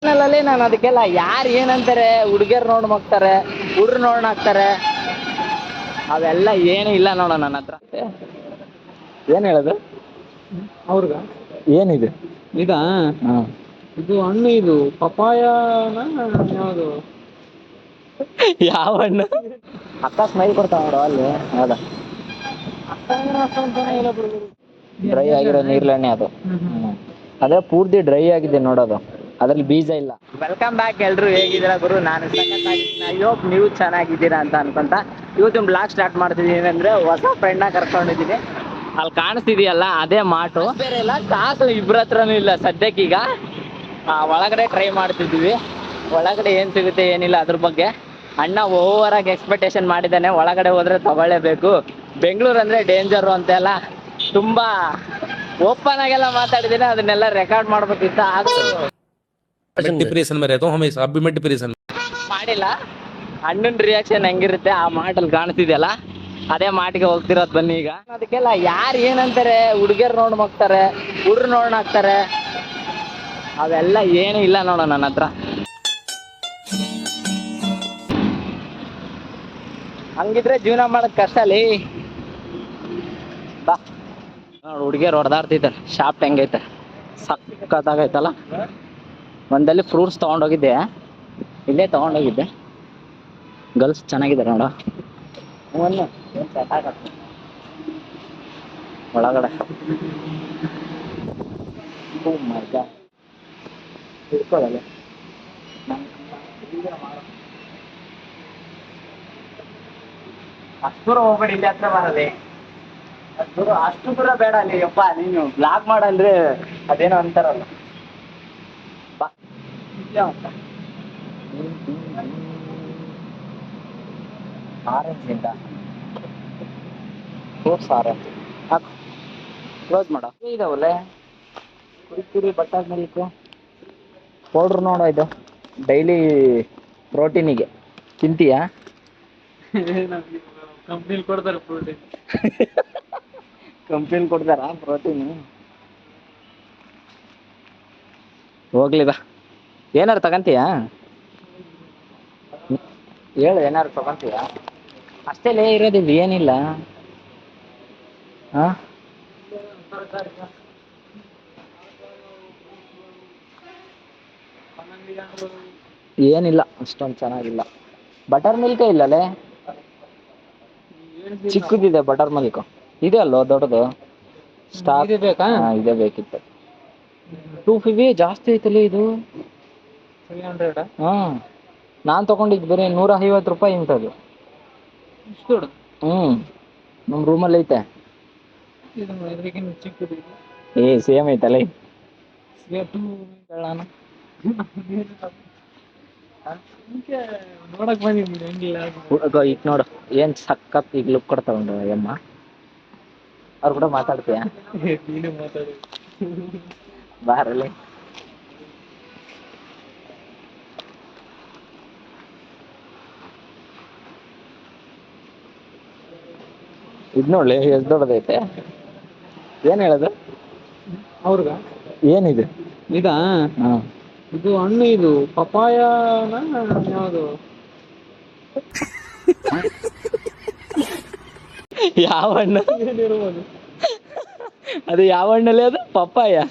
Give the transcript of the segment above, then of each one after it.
ಅಲ್ಲಿ ನಾನು ಅದಕ್ಕೆಲ್ಲ ಯಾರು ಏನಂತಾರೆ, ಹುಡುಗಿಯರು ನೋಡ್ ಹೋಗ್ತಾರೆ, ಹುಡ್ರು ನೋಡ್ ಹಾಕ್ತಾರೆ, ಅವೆಲ್ಲ ಏನು ಇಲ್ಲ ನೋಡ ನನ್ನ ಹತ್ರ. ಏನ್ ಹೇಳೋದು ಅವ್ರಿಗ ಏನಿದೆ ಇದಾ? ಇದು ಹಣ್ಣು, ಇದು ಪಪಾಯನ ಯಾವುದು? ಯಾವ ಹಣ್ಣು? ಅಕ್ಕ ಸ್ಮೈಲ್ ಕೊಡ್ತಾವ ನೋಡು ಅಲ್ಲಿ. ಹೌದಾ, ಡ್ರೈ ಆಗಿರೋ ನೀರ್ಲೆಣ್ಣೆ ಅದು. ಅದೇ ಪೂರ್ತಿ ಡ್ರೈ ಆಗಿದೆ ನೋಡೋದು, ಅದ್ರಲ್ಲಿ ಬೀಜ ಇಲ್ಲ. ವೆಲ್ಕಮ್ ಬ್ಯಾಕ್ ಎಲ್ರು, ಹೇಗಿದ್ದೀರಾ ಗುರು? ನಾನು ಸಖತ್ತಾಗಿದ್ದೀನಿ. ಐ ಹೋಪ್ ನೀವು ಚೆನ್ನಾಗಿದ್ದೀರಾ ಅಂತ ಅನ್ಕೊಂತ ಇವತ್ತು ಬ್ಲಾಗ್ ಸ್ಟಾರ್ಟ್ ಮಾಡ್ತಿದ್ದೀನಿ. ಅಂದ್ರೆ ಹೊಸ ಫ್ರೆಂಡ್ನ ಕರ್ಕೊಂಡಿದ್ದೀನಿ. ಅಲ್ಲಿ ಕಾಣಿಸ್ತಿದೆಯಲ್ಲ ಅದೇ ಮಾಟು. ಬೇರೆ ಇಲ್ಲ, ಕಾಸು ಇಬ್ರ ಹತ್ರನೂ ಇಲ್ಲ ಸದ್ಯಕ್ಕೀಗ. ಒಳಗಡೆ ಟ್ರೈ ಮಾಡ್ತಿದ್ದೀವಿ. ಒಳಗಡೆ ಏನ್ ಸಿಗುತ್ತೆ ಏನಿಲ್ಲ ಅದ್ರ ಬಗ್ಗೆ ಅಣ್ಣ ಓವರ್ ಆಗಿ ಎಕ್ಸ್ಪೆಕ್ಟೇಷನ್ ಮಾಡಿದ್ದಾನೆ. ಒಳಗಡೆ ಹೋದ್ರೆ ತಗೊಳ್ಳೇಬೇಕು, ಬೆಂಗಳೂರು ಅಂದ್ರೆ ಡೇಂಜರು ಅಂತೆಲ್ಲ ತುಂಬಾ ಓಪನ್ ಆಗೆಲ್ಲ ಮಾತಾಡಿದ್ದೀನಿ. ಅದನ್ನೆಲ್ಲ ರೆಕಾರ್ಡ್ ಮಾಡ್ಬೇಕಿತ್ತ, डिप्रेशन में रहता हूँ हमेशा, अब भी मैं डिप्रेशन में। ಮಾಡಿಲ್ಲ. ಅಣ್ಣನ ರಿಯಾಕ್ಷನ್ ಹೆಂಗಿರುತ್ತೆ ಆ ಮಾಟಲ್ಲಿ ಕಾಣಿಸ್ತಿದೆಯಲ್ಲ, ಅದೇ ಮಾಟಿಗೆ ಹೋಗ್ತಿರೋದು. ಬನ್ನಿ ಈಗ. ಅದಕ್ಕೆಲ್ಲ ಯಾರು ಏನಂತಾರೆ, ಹುಡುಗಿಯರು ನೋಡ್ ಹೋಗ್ತಾರೆ, ಹುಡ್ರು ನೋಡ್ ಹಾಕ್ತಾರೆ, ಅವೆಲ್ಲ ಏನು ಇಲ್ಲ ನೋಡ ನನ್ನ ಹತ್ರ. ಹಂಗಿದ್ರೆ ಜೀವನ ಮಾಡೋದ್ ಕಷ್ಟ ಅಲ್ಲಿ. ಬಾ ನೋಡು, ಹುಡುಗಿಯರು ಹೊಡೆದಾಡ್ತಿದ್ದಾರೆ. ಶಾಪ್ ಹೆಂಗೈತೆ, ಸಕ್ಕತ್ತಾಗೈತಲ್ಲ. ಒಂದಲ್ಲಿ ಫ್ರೂಟ್ಸ್ ತೊಗೊಂಡೋಗಿದ್ದೆ, ಇಲ್ಲೇ ತೊಗೊಂಡೋಗಿದ್ದೆ. ಗರ್ಲ್ಸ್ ಚೆನ್ನಾಗಿದ್ದಾರೆ ನೋಡ. ಒಳಗಡೆ ಇಟ್ಕೊಳ್ಳಲ್ಲ. ಅಷ್ಟು ದೂರ ಹೋಗ್ಬೇಡಿ, ಇಲ್ಲಿ ಹತ್ರ ಬರದೆ. ಅಷ್ಟು ದೂರ ಬೇಡ ಅಲ್ಲಿ. ಯಪ್ಪ ನೀನು ಬ್ಲಾಗ್ ಮಾಡಂದ್ರೆ ಅದೇನೋ ಅಂತಾರಲ್ಲ. ಬಾ ಆರೆಂಜ್ ಇಂದ ಫ್ರೂಟ್ಸ್ ಆರೆಂಜ್ ಹಾಕು, ಕ್ಲೋಸ್ ಮಾಡ. ಇದಾವಲ್ಲೇ ಕುರಿಕುರಿ, ಬಟರ್ ಮಿಲ್ಕು ಪೌಡ್ರ್ ನೋಡೋ. ಇದು ಡೈಲಿ ಪ್ರೋಟೀನಿಗೆ ತಿಂತೀಯಾ? ಕಂಪ್ನಿಲಿ ಕೊಡ್ತಾರೆ ಪ್ರೋಟೀನ್. ಕಂಪ್ನಿಲಿ ಕೊಡ್ತಾರಾ ಪ್ರೋಟೀನ್? ಹೋಗ್ಲಿ ಬಾ. ಏನಾರು ತಗಂತೀಯಾ? ಹೇಳು, ಏನಾರು ತಗೊಂತೀಯಾ? ಅಷ್ಟೇಲೇ ಇರೋದಿಲ್ಲ, ಏನಿಲ್ಲ. ಹಾ, ಏನಿಲ್ಲ, ಅಷ್ಟೊಂದು ಚೆನ್ನಾಗಿಲ್ಲ. ಬಟರ್ ಮಿಲ್ಕೇ ಇಲ್ಲಲೇ, ಚಿಕ್ಕದಿದೆ ಬಟರ್ ಮಿಲ್ಕ್. ಇದೆ ಅಲ್ಲೋ ದೊಡ್ಡದು ಸ್ಟಾಕ್. ಬೇಕಾ? ಇದೇ ಬೇಕಿತ್ತು. 250 ಜಾಸ್ತಿ ಐತಲ್ಲ ಇದು. 300? ಹಾ, ನಾನು ತಗೊಂಡಿದ್ದು ಬರೀ 150 ರೂಪಾಯಿ ಇಂಥದ್ದು. ನಮ್ಮ ರೂಮಲ್ಲಿ ಐತೆ. ಚಿಕ್ಕದು ಸೇಮ್ ಐತಲ್ಲ. ನೋಡಕ್ ಬಂದಿದ್ದೀನಿ, ಹೆಂಗಿಲ್ಲ ಈಗ ನೋಡು ಏನ್ ಸಖತ್ ಈಗ ಲುಕ್ ಕೊಡ್ತಾವ ಅಮ್ಮ. ಅವ್ರು ಕೂಡ ಮಾತಾಡ್ತೀಯ? ನೀನು ಮಾತಾಡು. ಬಾರಲ್ಲಿ. ಇದ್ ನೋಡ್ಲಿ ಎಷ್ಟು ದೊಡ್ಡದೈತೆ. ಏನ್ ಹೇಳೋದು ಅವ್ರಿಗ? ಏನಿದೆ ಇದಾ? ಇದು ಹಣ್ಣು, ಇದು ಪಪಾಯನ ಯಾವುದು? ಯಾವ ಹಣ್ಣು? ಏನಿರ್ಬೋದು ಅದು ಯಾವ ಹಣ್ಣಲ್ಲಿ? ಅದು ಪಪ್ಪಾಯ.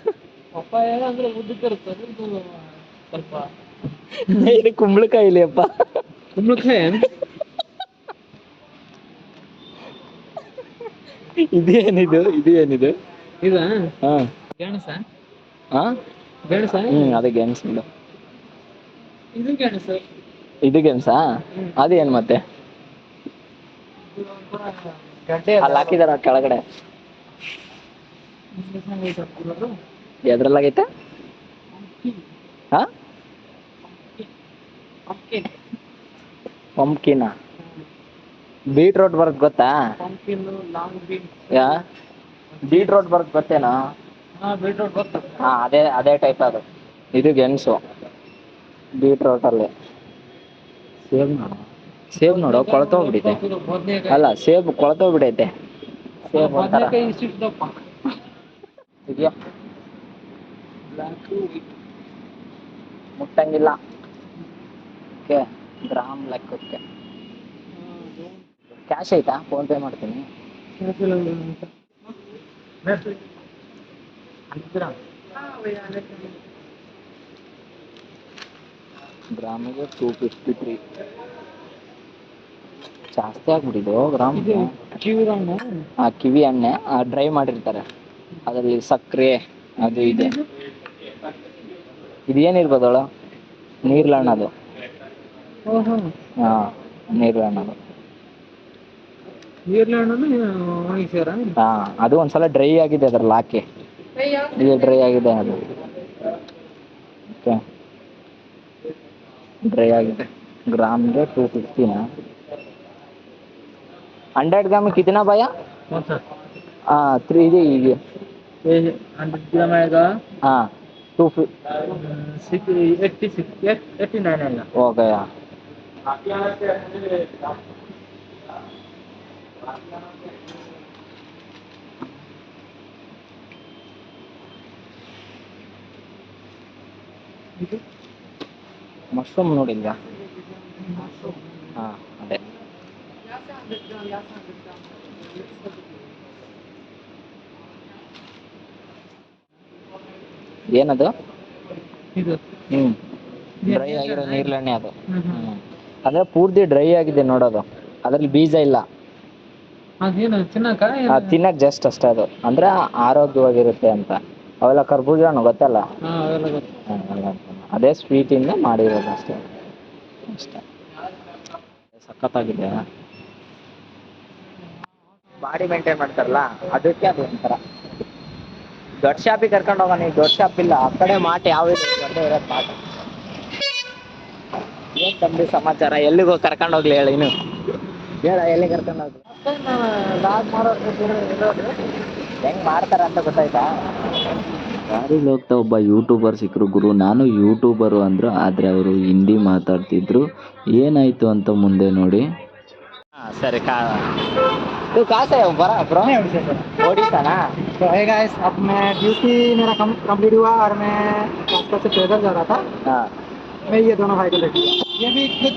ಪಪ್ಪಾಯ ಅಂದ್ರೆ ಉದ್ದಕ್ಕಿರುತ್ತೆ, ಸ್ವಲ್ಪ ಇದು ಕುಂಬಳಕಾಯಿಲಿ ಅಪ್ಪ. ಕುಂಬಳಕಾಯಿ? ಇದೇನಿದು? ಇದು ಏನಿದು? ಇದಾ? ಹಾ, ಗೆಣಸ? ಹಾ, ಗೆಣಸ? ಅದೇ ಗೆಣಸು. ಇದು ಗೆಣಸು. ಇದು ಗೆಣಸಾ? ಅದೇನು ಮತ್ತೆ ಗಡ್ಡೆ ಅಲ್ಲಿ ಹಾಕಿದಾರ ಕೆಳಗಡೆ? ಎದ್ರಲ್ಲಾಗೈತೆ? ಹಾ, ಪಂಪ್ಕಿನ. ಬೀಟ್ರೋಟ್ ಬರುತ್ತೆ ಗೊತ್ತಾ? ಬೀಟ್ರೋಟ್ ಬರುತ್ತೆ ಗೊತ್ತೇನಾ? ಬೀಟ್ರೋಟ್ ಬರ್ತದೆ. ಹಾ, ಅದೇ ಟೈಪ್ ಅದು. ಇದು ಗೆಣಸು ಬೀಟ್ರೋಟ್ ಅಲ್ಲಿ. ಸೇಬ್ ನೋಡು ಕೊಳ್ತೋಗ್ಬಿಟ್ಟೈತೆ. ಅಲ್ಲ, ಸೇಬ್ ಕೊಳ್ತೋಗ್ಬಿಟ್ಟೈತೆ. ಸೇಬ್ ಒಂಥರ ಇದೆಯಾ? ಮುಟ್ಟಂಗಿಲ್ಲ. ಓಕೆ, ಗ್ರಾಮ್ ಲೆಕ್ಕಕ್ಕೆ. ಕ್ಯಾಶ್ ಐತಾ? ಫೋನ್ ಪೇ ಮಾಡ್ತೀನಿ. ಗ್ರಾಮಿಗೆ 253. ಜಾಸ್ತಿ ಆಗ್ಬಿಟ್ಟಿದ್ದು ಗ್ರಾಮ್. ಆ ಕಿವಿ ಎಣ್ಣೆ ಡ್ರೈ ಮಾಡಿರ್ತಾರೆ, ಅದರಲ್ಲಿ ಸಕ್ಕರೆ ಅದು ಇದೆ. ಇದೇನಿರ್ಬೋದಳ? ನೀರ್ಲಣ್ಣ ಅದು. ಹಾ, ನೀರ್ಲಣ್ಣ ಅದು. ಹಾ, ಅದು ಒಂದ್ಸಲ ಡ್ರೈ ಆಗಿದೆ ಅದ್ರಲ್ಲಿ ಹಾಕಿ. ಇದು ಡ್ರೈ ಆಗಿದೆ ಅದು. ಓಕೆ, ಡ್ರೈ ಆಗಿದೆ. ಗ್ರಾಮ್ಗೆ 250 ना? 100 ग्राम में कितना भैया? हाँ 3 ये 100 ग्राम आएगा हाँ 89 आएगा। हो गया। ಮಶ್ರೂಮ್ ನೋಡಿಲ್ವಾ? ಹಾ ಅದೇ. ಏನದು? ಡ್ರೈ ಆಗಿರೋ ನೀರ್ಲೆಣ್ಣೆ ಅದು. ಅಂದ್ರೆ ಪೂರ್ತಿ ಡ್ರೈ ಆಗಿದೆ ನೋಡೋದು, ಅದ್ರಲ್ಲಿ ಬೀಜ ಇಲ್ಲ. ತಿನ್ನಕ್ ಜಸ್ಟ್ ಅಷ್ಟೇ ಅದು, ಅಂದ್ರೆ ಆರೋಗ್ಯವಾಗಿರುತ್ತೆ ಅಂತ. ಅವೆಲ್ಲ ಕರ್ಬೂಜ ಹಣ್ಣು ಗೊತ್ತಲ್ಲ, ಅದೇ ಸ್ವೀಟ್ ಇಂದ ಮಾಡಿರೋದು ಅಷ್ಟೇ. ಸಖತ್ತಾಗಿದೆ. ಬಾಡಿ ಮೇಂಟೈನ್ ಮಾಡ್ತಾರಲ್ಲ ಅದಕ್ಕೆ ಅದು ಒಂಥರ. ದೊಡ್ಡ ಶಾಪಿಗೆ ಕರ್ಕೊಂಡು ಹೋಗೋಣ. ಈಗ ದೊಡ್ಡ ಶಾಪ್ ಇಲ್ಲ, ಆ ಕಡೆ ಮಾಟ ಯಾವ ಒಂದೇ ಇರೋದು ಮಾಟ. ಏನ್ ತಂದೆ ಸಮಾಚಾರ? ಎಲ್ಲಿಗೆ ಹೋಗಿ ಕರ್ಕೊಂಡು ಹೋಗ್ಲಿ ಹೇಳಿ? ಇನ್ನು ಹೇಳ, ಎಲ್ಲಿ ಕರ್ಕೊಂಡು ಹೋಗ್ಲಿ? ಹೆಂಗ್ ಮಾಡ್ತಾರ ಅಂತ ಗೊತ್ತಾಯ್ತಾ? ದಾರಿಲಿ ಹೋಗ್ತಾ ಒಬ್ಬ ಯೂಟ್ಯೂಬರ್ ಸಿಕ್ಕರು ಗುರು. ನಾನು ಯೂಟ್ಯೂಬರು ಅಂದರು, ಆದರೆ ಅವರು ಹಿಂದಿ ಮಾತಾಡ್ತಿದ್ರು. ಏನಾಯ್ತು ಅಂತ ಮುಂದೆ ನೋಡಿ. ಹಾಂ ಸರಿ. तू कहाँ से है ब्रो? ओडिशा ना? तो है गाइस, अब मैं ड्यूटी मेरा कंप्लीट हुआ और मैं रास्ते से पैदल जा रहा था। हाँ, मैं ये दोनों भाई को लेके ये भी खुद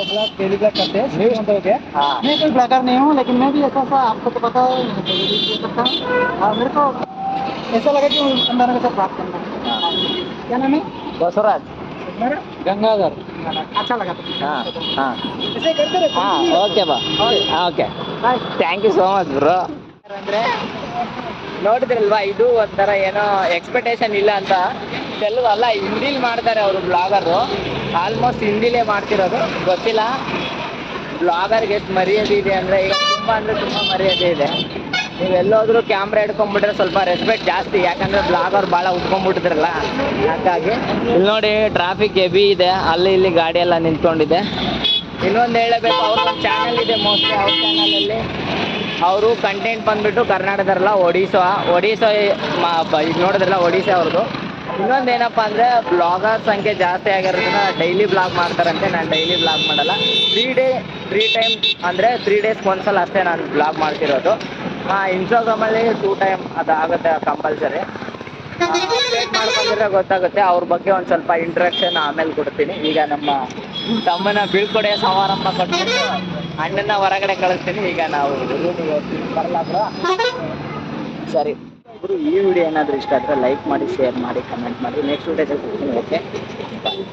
ब्लॉग डेली ब्लॉग करते हैं। न्यूज़ हो गया। हाँ। मैं कोई ब्लॉगर नहीं हूँ, लेकिन मैं भी ऐसा आपको तो पता है, मैं डेली ये करता हूँ और मेरे को ऐसा लगा कि अंदर के साथ बात करना है। क्या नाम है? बसवराज गंगाधर। अच्छा लगा। हाँ हाँ ऐसे करते रहते हाँ ಓಕೆ ಬಾ. Okay, thank you so much bro. ಅಂದ್ರೆ ನೋಡಿದ್ರಲ್ವಾ, ಇದು ಒಂಥರ ಏನೋ ಎಕ್ಸ್ಪೆಕ್ಟೇಷನ್ ಇಲ್ಲ ಅಂತ. ತೆಲುಗು ಅಲ್ಲ, ಹಿಂದಿಲಿ ಮಾಡ್ತಾರೆ ಅವರು ಬ್ಲಾಗರು. ಆಲ್ಮೋಸ್ಟ್ ಹಿಂದಿಲೇ ಮಾಡ್ತಿರೋದು. ಗೊತ್ತಿಲ್ಲ ಬ್ಲಾಗರ್ಗೆ ಎಷ್ಟು ಮರ್ಯಾದೆ ಇದೆ ಅಂದರೆ, ಈಗ ತುಂಬ ಮರ್ಯಾದೆ ಇದೆ. ನೀವೆಲ್ಲೋದ್ರೂ ಕ್ಯಾಮ್ರಾ ಹಿಡ್ಕೊಂಡ್ಬಿಟ್ರೆ ಸ್ವಲ್ಪ ರೆಸ್ಪೆಕ್ಟ್ ಜಾಸ್ತಿ, ಯಾಕಂದರೆ ಬ್ಲಾಗರ್ ಭಾಳ ಉಟ್ಕೊಂಡ್ಬಿಟ್ಟಿದ್ರಲ್ಲ, ಹಾಗಾಗಿ. ಇಲ್ಲಿ ನೋಡಿ ಟ್ರಾಫಿಕ್ ಹೆವಿ ಇದೆ, ಅಲ್ಲಿ ಇಲ್ಲಿ ಗಾಡಿ ಎಲ್ಲ ನಿಂತ್ಕೊಂಡಿದೆ. ಇನ್ನೊಂದು ಹೇಳಬೇಕು, ಅವ್ರದ್ದೊಂದು ಚಾನಲ್ ಇದೆ. ಮೋಸ್ಟ್ಲಿ ಅವ್ರ ಚಾನಲಲ್ಲಿ ಅವರು ಕಂಟೆಂಟ್ ಬಂದುಬಿಟ್ಟು ಕರ್ನಾಟಕದಲ್ಲ, ಒಡಿಶಾ ಈಗ ನೋಡಿದ್ರಲ್ಲ ಒಡಿಶಾ ಅವ್ರದ್ದು. ಇನ್ನೊಂದು ಏನಪ್ಪ ಅಂದರೆ, ಬ್ಲಾಗರ್ ಸಂಖ್ಯೆ ಜಾಸ್ತಿ ಆಗಿರೋದ್ರಿಂದ ಡೈಲಿ ಬ್ಲಾಗ್ ಮಾಡ್ತಾರಂತೆ. ನಾನು ಡೈಲಿ ಬ್ಲಾಗ್ ಮಾಡಲ್ಲ. 3 ಟೈಮ್ ಅಂದರೆ 3 ಡೇಸ್ಗೆ ಒಂದ್ಸಲ ಅಷ್ಟೇ ನಾನು ಬ್ಲಾಗ್ ಮಾಡ್ತಿರೋದು. ಇನ್ಸ್ಟಾಗ್ರಾಮಲ್ಲಿ 2 ಟೈಮ್ ಅದಾಗುತ್ತೆ ಕಂಪಲ್ಸರಿ. ಅಪ್ಡೇಟ್ ಮಾಡ್ಕೊಂಡಿದ್ರೆ ಗೊತ್ತಾಗುತ್ತೆ. ಅವ್ರ ಬಗ್ಗೆ ಒಂದು ಸ್ವಲ್ಪ ಇಂಟ್ರಡಕ್ಷನ್ ಆಮೇಲೆ ಕೊಡ್ತೀನಿ. ಈಗ ನಮ್ಮ ತಮ್ಮನ ಬೀಳ್ಕೊಡೆಯ ಸಮಾರಂಭ ಕೊಟ್ಬಿಟ್ಟು ಅಣ್ಣನ ಹೊರಗಡೆ ಕಳಿಸ್ತೀನಿ. ಈಗ ನಾವು ರೂಮಿಗೆ ಹೋಗ್ತೀನಿ. ಬರಲ್ಲ ಬ್ರೋ? ಸರಿ ಗುರು, ಈ ವಿಡಿಯೋ ಏನಾದರೂ ಇಷ್ಟ ಆದರೆ ಲೈಕ್ ಮಾಡಿ, ಶೇರ್ ಮಾಡಿ, ಕಮೆಂಟ್ ಮಾಡಿ. ನೆಕ್ಸ್ಟ್ ವಿಡಿಯೋದಲ್ಲಿ ಸಿಗ್ತೀನಿ. ಓಕೆ, ಬಾಯ್.